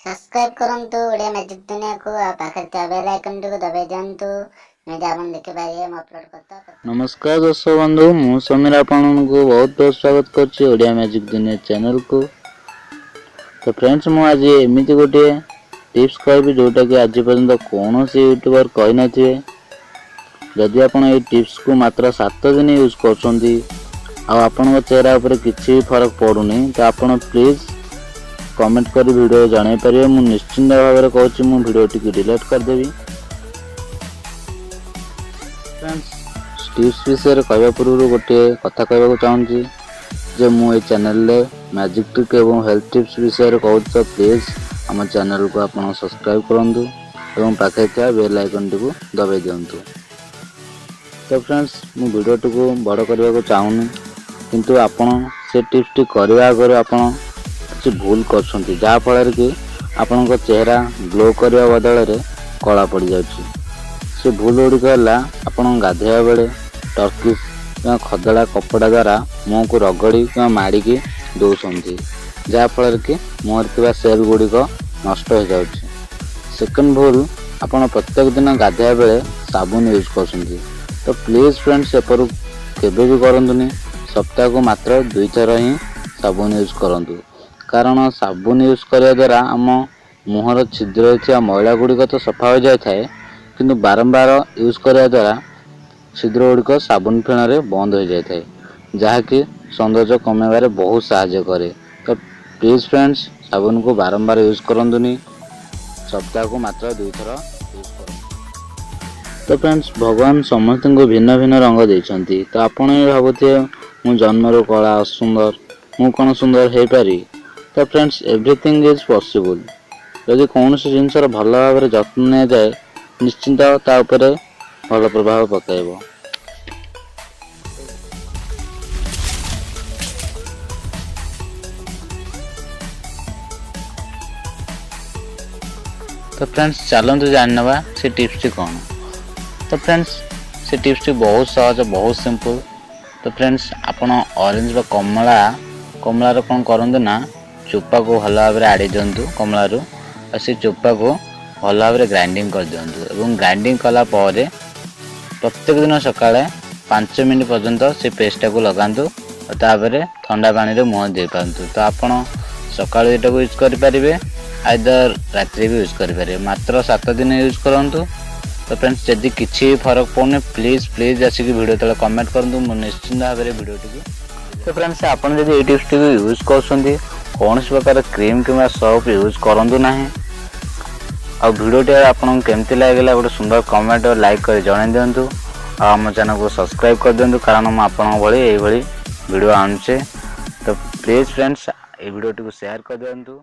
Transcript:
Subscribe करंतु Odia magic दुनिया को पाखे बेल आइकन को दबाई दिंतु नहीं आप देखि पारे हम अपलोड करता। नमस्कार दर्शक बंधु मु समीर आपन को बहुत बहुत स्वागत करछि ओडिया मैजिक दुनिया चैनल को। तो फ्रेंड्स मु आज एमिति गोटे टिप्स कहबी जोटा कि आज पर्यंत कौन से यूट्यूबर कहि नथिए। जदि आपण ए टिप्स को मात्र 7 दिन यूज करछंती आ आपन चेहरा ऊपर किछि फरक पडुनी तो आपण प्लीज कमेंट करी वीडियो जाने परिए। मु निश्चिंत भाव में कहछि मु वीडियो टी डिलीट कर देबी। फ्रेंड्स टिप्स विषय कहबा पूर्व गोटे कथा कहबा चाहूँगी जे मु ए चैनल रे मैजिक ट्रिक एवं हेल्थ टिप्स विषय कहूँ तो प्लीज आम चैनल को आप सब्सक्राइब करंतु एवं पाखे था बेल आइकन टी को दबाई दिंतु। तो फ्रेंड्स मु वीडियो टी को बड़ करने को चाहूनी किंतु आपण से टिप्स टी करने आगे आपण किसी भूल करछंती जहाँ फल कि आपण चेहरा ग्लो करने बदल में कला पड़ जाउछि। से भूल गुड़िक है आपण गाधोया बेले टर्किश खदड़ा कपड़ा द्वारा मुँह को रगड़ी माड़िकी दौरान जहाँ फल कि मुहर थी सेल गुड़िक नष्ट हो जाउछि। सेकंड भूल आपण प्रत्येक दिन गाधोया बेले साबुन यूज करछंती तो प्लीज फ्रेंड्स एपर केबे भी करंतुनी सप्ताह को मात्र 2 थर ही साबुन यूज करंतु कारण साबुन यूज करने द्वारा आम मुहर छिद्र थी मैला गुड़िक तो सफा हो जाए थाए किंतु बारंबार यूज करने द्वारा छिद्र गुड़िक साबुन फेण बंद हो जाए थाए जहाँकि सौंदर्य कमेबारे बहुत साहाय्य करे। तो प्लीज फ्रेंड्स साबुन को बारंबार यूज करंतुनी सप्ताह को मात्र 2 थर यूज करंतु। तो फ्रेंड्स भगवान समस्त को भिन्न भिन्न रंग देइछंती तो आपण भाबुथे मु जन्मरू कला असुंदर मु कौन सुंदर हो पारि। तो फ्रेंड्स एवरीथिंग इज पॉसिबल यदि कौन सी जिनस भल भाव में जत्न नि जाए निश्चिंत ता उपरे भल प्रभाव पकाइब। तो फ्रेंड्स चलते जानवा से टिप्स टी कौन। तो फ्रेंड्स से टिप्स टी बहुत सहज बहुत सिंपल। तो फ्रेंड्स आपण ऑरेंज व कमला कौन करते ना चोपा को भल भाव में आड़ी दिंतु कमलारू और से चोपा को भल भाव में ग्राइंडिंग कर दिंतु एवं ग्राइंडिंग कला प्रत्येक दिन सकाଳେ 5 मिनट पर्यंत से पेस्ट को लगातु और तापर ठंडा पानी रे मुँह दे पातु। तो आपण सकाळ एटा को यूज करें आइदर रात्रि भी यूज करें मात्र 7 दिन यूज करंतु। तो फ्रेंड्स जदि किसी फरक पड़े प्लीज आसिक वीडियो तले कमेंट करंतु मु निश्चिंत भाव में वीडियो टी। तो फ्रेंड्स आपन जदि ए टिप्स टी यूज करछंती कौन प्रकार क्रीम कि सोप यूज करंतु नाही आ वीडियो टी आपन केमती लागला गोटे सुंदर कमेंट और लाइक कर जणाई दिंतु आ हम चैनल को सब्सक्राइब कर दिंतु कारण हम आपन भली एई भली वीडियो आनुचे। तो please friends A video T को शेयर कर दिंतु।